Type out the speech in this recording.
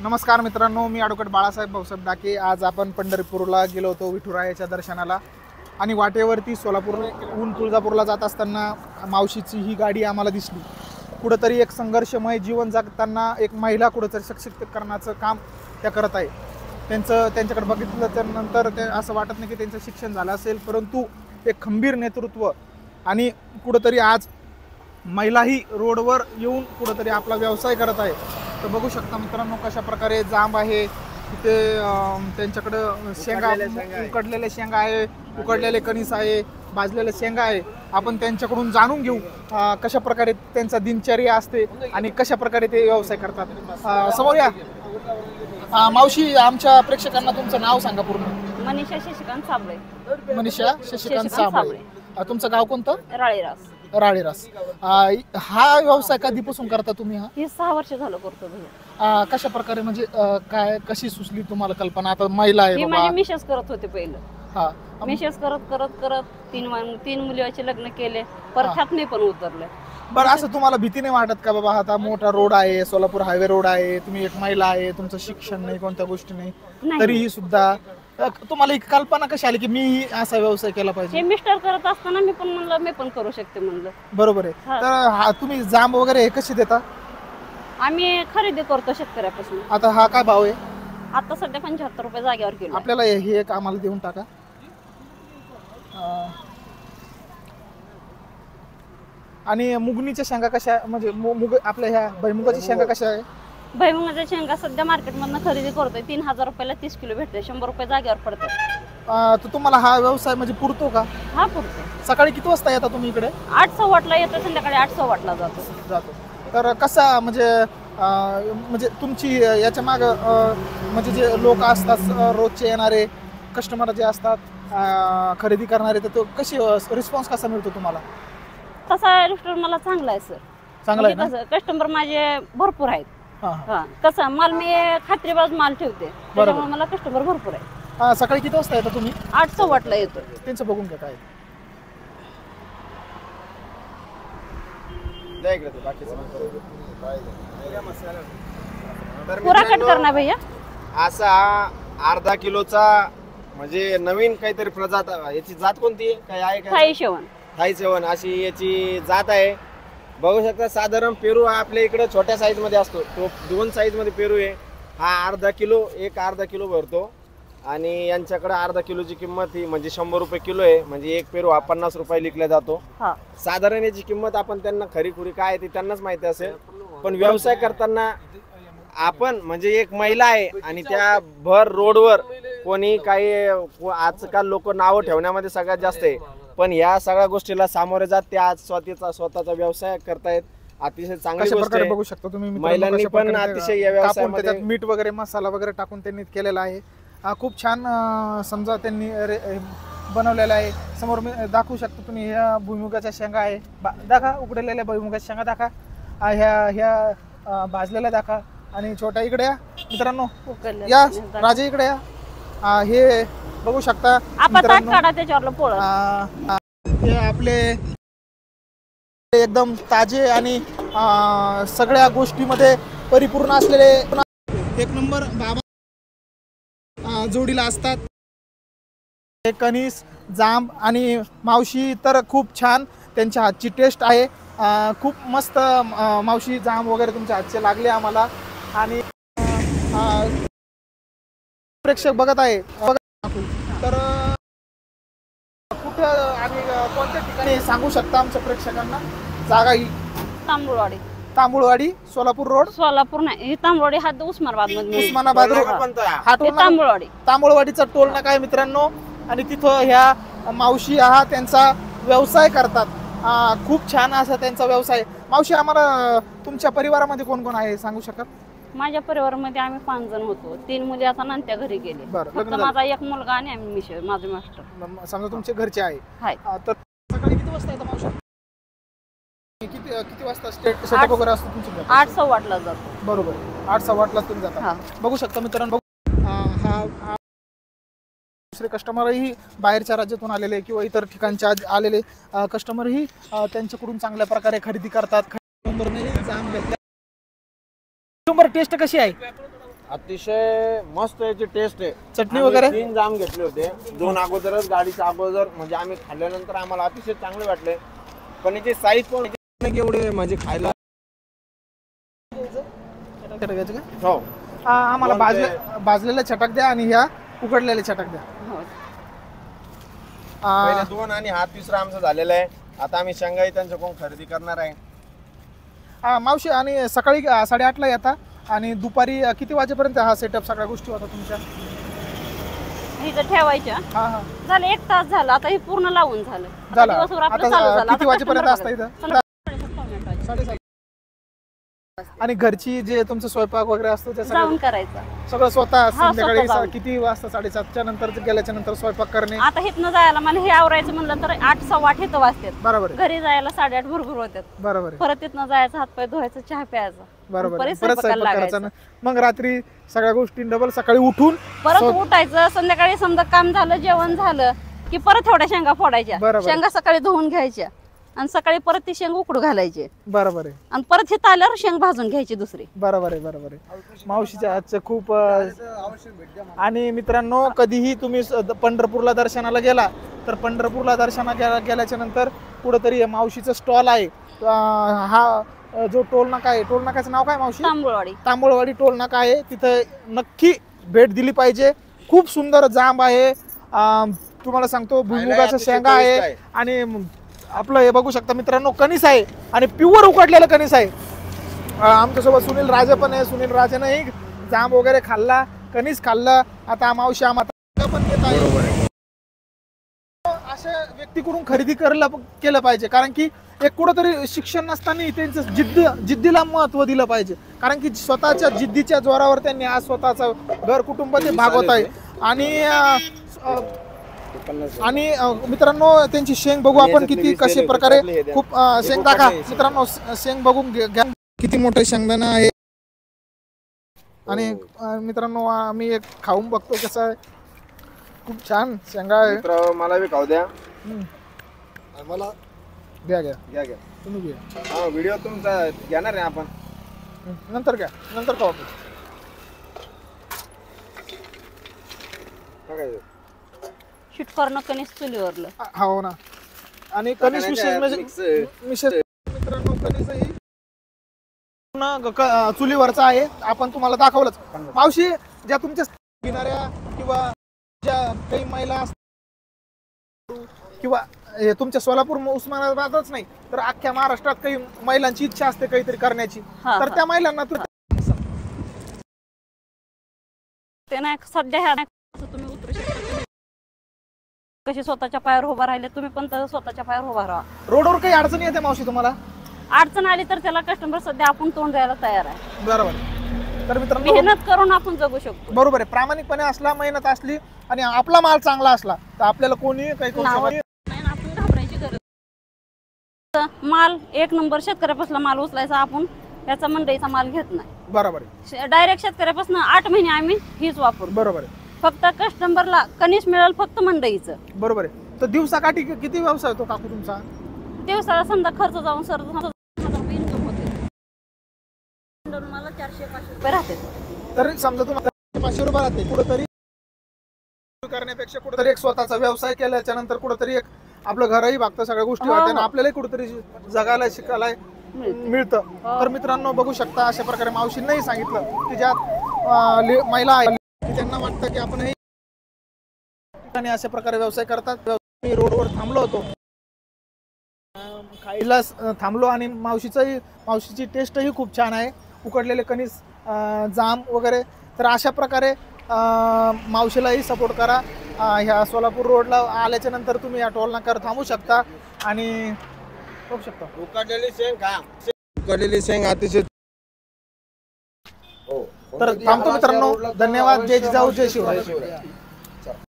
नमस्कार मित्रांनो, मी ॲडव्होकेट बाळासाहेब भाऊसाहेब डाके। आज आपण पंढरपूरला गेलो होतो विठुरायाच्या दर्शनाला आणि वाटेवरती सोलापूरहून तुळजापूरला जात असताना मावशीची ही गाडी आम्हाला दिसली। कुठेतरी एक संघर्षमय जीवन जगताना एक महिला कुठेतरी सशक्तीकरणाचं काम त्या करत आहे। त्यांच्याकडे बघितलं तर नंतर ते असं वाटत नाही की त्यांचं शिक्षण झालं असेल, परंतु एक खंबीर नेतृत्व आणि कुठेतरी आज महिलाही रोडवर येऊन कुठेतरी आपला व्यवसाय करत आहे। तर बघू शकता मित्रांनो कशा प्रकारे जांब आहे, तिथे त्यांच्याकडे शेंगा, उकडलेले शेंगा आहे, उकडलेले कणीस आहे, भाजलेले शेंगा आहे। आपण त्यांच्याकडून जाणून घेऊ कशा प्रकारे त्यांचा दिनचर्या असते आणि कशा प्रकारे ते व्यवसाय करतात। समोर या मावशी, आमच्या प्रेक्षकांना तुमचं नाव सांगा पूर्ण। मनीषा शशिकांत साबळे। मनीषा शशिकांत साबळे। तुमचं गाव कोणतं? राळेरास। राळेरास। हा व्यवसाय कधीपासून करता तुम्ही? हे 6 वर्ष झालं करतो भैया। कशा प्रकारे म्हणजे काय कशी सुचली तुम्हाला कल्पना? आता महिला आहे बाबा। माझे मिसेस करत होते पहिलं। हा, मिसेस करत तीन मुलीचे लग्न केले, परत ह्यात नाही पण उतरले। बरं, असं तुम्हाला भीती नाही वाटत का बाबा आता मोठा रोड आहे, सोलापूर हायवे रोड आहे, तुम्ही एक महिला आहे, तुमचं शिक्षण नाही, कोणत्या गोष्टी नाही, तरीही सुद्धा तुम्हाला एक कल्पना कशी आली की मी असा व्यवसाय केला पाहिजे? हे मिस्टर करत असताना मी पण म्हणलं मी पण करू शकते म्हणलं। बरोबर आहे। तर तुम्ही जांब वगैरे हे कशी देता? आम्ही खरेदी करतो शेतकऱ्यापासून। आता हा काय भाव आहे? आता सध्या 75 रुपये जागेवर किलो। आपल्याला हे एक आम्हाला देऊन टाका। आणि मुगनीच्या शेंगा कशा, म्हणजे आपल्या ह्या भुईमुगाच्या शेंगा कशा आहे? भुईमुगाच्या शेंगा सध्या मार्केटमधनं खरेदी करतोय 3000 रुपयाला 30 किलो भेटते, 100 रुपये जागेवर पडतात। तर तुम्हाला हा व्यवसाय म्हणजे पुरतो का? हा पुरतो। सकाळी किती वाजता येता तुम्ही इकडे? 8:15 येतो, संध्याकाळी 8:15 जातो। तर कसा म्हणजे तुमची याच्या माग म्हणजे जे लोक असतात रोजचे येणारे कस्टमर जे असतात खरेदी करणारे, तर तो कशी रिस्पॉन्स कसा मिळतो तुम्हाला? तसा रेस्टॉरंट मला चांगला आहे सर। चांगला आहे ना? कस्टमर माझे भरपूर आहेत। कसं माल मी खात्रीबाज माल ठेवते, त्यामुळे मला कस्टमर भरपूर आहे। सकाळी किती वाजता येता तुम्ही? 8:15 येतो। त्यांचं बघून घ्या काय पुरा कट करणार भैया। असा अर्धा किलोचा म्हणजे नवीन काहीतरी प्रजात, याची जात कोणती काय आहे का? थाई सेवन अशी याची जात आहे। बघू शकता साधारण पेरू आपल्या इकडे छोट्या साईज मध्ये असतो, तो 2 साईज मध्ये पेरू आहे। हा अर्धा किलो भरतो आणि यांच्याकडे अर्धा किलोची किंमत ही म्हणजे 100 रुपये किलो आहे। म्हणजे एक पेरू हा 50 रुपये विकला जातो। साधारण याची किंमत आपण त्यांना खरी काय ती त्यांनाच माहिती असेल, पण व्यवसाय करताना आपण म्हणजे एक महिला आहे आणि त्या भर रोडवर कोणी काही आजकाल लोक नावं ठेवण्यामध्ये सगळ्यात जास्त आहे, पण या सगळ्या गोष्टीला सामोरे जात ते आज स्वतःचा व्यवसाय करतायत। अतिशय चांगली गोष्ट आहे। बघू शकता तुम्ही महिलांनी पण अतिशय या व्यवसायामध्ये मीठ वगैरे मसाला वगैरे टाकून त्यांनी केलेला आहे। खूप छान समजा त्यांनी बनवलेला आहे। समोर मी दाखवू शकतो तुम्ही, ह्या भुईमुगाच्या शेंगा आहे, दाखा उकडलेल्या भुईमुगाच्या शेंगा दाखा, ह्या भाजलेल्या दाखा, आणि छोट्या इकडे या मित्रांनो, या राजे इकडे या। हे बघू शकता हे आपले एकदम ताजे आणि सगळ्या गोष्टीमध्ये परिपूर्ण असलेले एक नंबर बाबा जोडीला असतात। कणीस, जांब आणि मावशी तर खूप छान त्यांच्या हातची टेस्ट आहे। खूप मस्त मावशी जांब वगैरे तुमच्या हातचे लागले आम्हाला। आणि प्रेक्षक बघत आहे तर कुठे आणि कोणत्या ठिकाणी सांगू शकता आमच्या प्रेक्षकांना? जागा ही तांबुळवाडी सोलापूर रोड? सोलापूर नाही, तांबुळवाडी हा उस्मानाबाद मध्ये। उस्मानाबाद रोड तांबुळवाडीचा टोल नाका आहे मित्रांनो, आणि तिथं ह्या मावशी हा त्यांचा व्यवसाय करतात। खूप छान असा त्यांचा व्यवसाय। मावशी, आम्हाला तुमच्या परिवारामध्ये कोण कोण आहे सांगू शकाल? माझ्या परिवारामध्ये आम्ही 5 जण होतो। 3 मुली आता नांत्या घरी गेले, फक्त माझा एक मुलगा आणि आम्ही माझे मास्टर। समजा तुमचे घरचे आहे। तर सकाळी किती वाजता येतं मावशी? किती वाजता सेटअप वगैरे असतो तुमचं? 8:15 जातो। बरोबर, 8:15 तुम्ही जाता। बघू शकता मित्रांनो, हा दुसरे कस्टमरही बाहेरच्या राज्यातून आलेले किंवा इतर ठिकाणच्या आलेले कस्टमरही त्यांच्याकडून चांगल्या प्रकारे खरेदी करतात। जांब घेतल्या टेस्ट कशी आहे? अतिशय मस्त याची टेस्ट आहे. चटणी आम्ही वगैरे? 3 जाम घेतले होते, 2 अगोदरच गाडीच्या अगोदर, म्हणजे आम्ही खाल्ल्यानंतर आम्हाला अतिशय चांगले वाटले. पण याची साईज पण केवढे म्हणजे खायला. हो, आम्हाला भाजलेल्या छटाक द्या आणि ह्या उकडलेल्या छटाक द्या. पहिले 2 आणि हा तिसरा आमचा झालेला आहे. आता आम्ही शेंगाई त्यांच्याकडून खरेदी करणार आहे. मावशी, आणि सकाळी 8:30ला येता आणि दुपारी किती वाजेपर्यंत हा सेटअप सगळ्या गोष्टी होता तुमच्या इथं ठेवायच्या? हा हा, झालं 1 तास झाला, आता हे पूर्ण लावून झालं. झालं. दिवसभर आपलं आता चालू झालं. किती वाजेपर्यंत असता इथं? 7:30. आणि घरची जे तुमचं स्वयंपाक वगैरे असतो ते जाऊन करायचं सगळं स्वतः संध्याकाळी स्वतः जाऊन. किती वाजता? 7:30च्या नंतर गेल्याच्या नंतर स्वयंपाक करणे. आता इथनं जायला मला हे आवरायचं म्हणलं तर 8 सव्वा 8 इथं वाजतात. बरोबर आहे, घरी जायला 8:30 भरपूर होतात. बरोबर आहे, परत तिथनं जायचं, हातपाय धुवायचं, चहा प्यायचा, बरोबर आहे. परत परत स्वयंपाकाला स्वयंपाक करायचा लागायचं. ना. मग रात्री सगळ्या गोष्टी डबल सकाळी उठून परत उठायचं, संध्याकाळी समजा काम झालं, जेवण झालं की परत थोड्या शेंगा फोडायच्या. बरोबर. शेंगा सकाळी धुवून घ्यायच्या आणि सकाळी परत ती शेंग उकडू घालायची बरोबर आहे, आणि परत हे आल्यावर शेंग भाजून घ्यायची दुसरी. बरोबर आहे, बरोबर आहे. मावशीच्या आजचं खूप आणि मित्रांनो, कधीही तुम्ही पंढरपूरला दर्शनाला गेला तर पंढरपूरला गेल्याच्या नंतर कुठंतरी मावशीचं स्टॉल आहे. हा जो टोल नाका आहे, टोल नाक्याचं नाव काय मावशी? तांबूळवाडी. तांबोळवाडी टोल नाका आहे, तिथं नक्की भेट दिली पाहिजे. खूप सुंदर जांब आहे, तुम्हाला सांगतो भुईमुगाच्या शेंगा आहे, आणि आपलं हे बघू शकता मित्रांनो, कणीस आहे आणि प्युअर उकडलेलं कणीस आहे. आमच्यासोबत सुनील राजे पण आहे. सुनील राजेनंही जांब वगैरे खाल्ला, कणीस खाल्ला. आता मावशी आम्हाला पण येत आहे. अशा व्यक्तीकडून खरेदी केलं पाहिजे, कारण की एक कुठंतरी शिक्षण नसताना त्यांचं जिद्दीला महत्व दिलं पाहिजे, कारण की स्वतःच्या जिद्दीच्या जोरावर त्यांनी आज स्वतःचं घर कुटुंबाचे भागवत आहे. आणि मित्रांनो, त्यांची शेंग बघू आपण किती कशा प्रकारे. खूप शेंग टाका मित्रांनो, शेंग बघून घ्या किती मोठं शेंगदाणा आहे. आणि मित्रांनो, आम्ही एक खाऊन बघतो कसं आहे. खूप छान शेंगा आहे. मला बी खाऊ द्या. मला घ्या घ्या घ्या घ्या, तुम्ही घ्या. हा व्हिडिओ तुमचा घेणार आहे आपण. नंतर घ्या, नंतर खाऊ आपण. शिटकॉर्न कणीस चुलीवरलं. हो ना. आणि कणीस मित्रांनो, कणीसही चुलीवरचा आहे. आपण तुम्हाला दाखवलंच. मावशी, ज्या तुमच्या किनाऱ्या किंवा ज्या काही महिला किंवा तुमच्या सोलापूर उस्मानाबादच नाही तर अख्ख्या महाराष्ट्रात काही महिलांची इच्छा असते काहीतरी करण्याची, तर त्या महिलांना ते नाही सध्या ह्या तुम्ही उतरू शकता. कशी स्वतःच्या पायावर उभा राहिले, तुम्ही पण स्वतःच्या पायावर उभा राहा. रोडवर काही अडचण येते मावशी तुम्हाला? अडचण आली तर त्याला कस्टमर सध्या आपण तोंड द्यायला तयार आहे. बरोबर. तर मित्रांनो, मेहनत करून आपण जगू शकतो. बरोबर आहे. प्रामाणिकपणे असला, मेहनत असली आणि आपला माल चांगला असला तर आपल्याला कोणी काही करू शकत नाही. आपण घाबरायची गरज. माल 1 नंबर शेतकऱ्यापासून माल उचलायचा, आपण याचा मंडईचा माल घेत नाही. बरोबर आहे. डायरेक्ट शेतकऱ्यापासून 8 महिने आम्ही हीच वापरतो. बरोबर आहे. फक्त कस्टमरला कणीस मिळेल फक्त मंडईचं. बरोबर आहे. तर दिवसाकाठी किती व्यवसाय होतो काकू तुमचा? दिवसाला समजा खर्च जाऊन सर इन्कम होते. मला 400-500 रुपये राहते. तर समजा तुम्हाला 500 रुपये राहते, कुठेतरी करण्यापेक्षा कुठेतरी एक स्वतःचा व्यवसाय केल्याच्या नंतर कुठेतरी एक आपलं घरही भागतं, सगळ्या गोष्टी होत्या आणि आपल्यालाही कुठेतरी जगायला शिकायला मिळतं. तर मित्रांनो, बघू शकता अशा प्रकारे मावशींनाही सांगितलं की ज्या महिला आहेत त्यांना वाटतं की आपणही आणि अशा प्रकारे व्यवसाय करतात. मी रोडवर थांबलो होतो, खायला थांबलो आणि मावशीची टेस्टही खूप छान आहे. उकडलेले कणीस, जाम वगैरे. तर अशा प्रकारे मावशीलाही सपोर्ट करा. ह्या सोलापूर रोडला आल्याच्या नंतर तुम्ही या टोल नाक्यावर थांबू शकता आणि बघू शकता. उकडलेली शेंग खा, उकडलेली शेंग अतिशय. तर थांबतो मित्रांनो. धन्यवाद. जय जिजाऊ, जय शिवराय.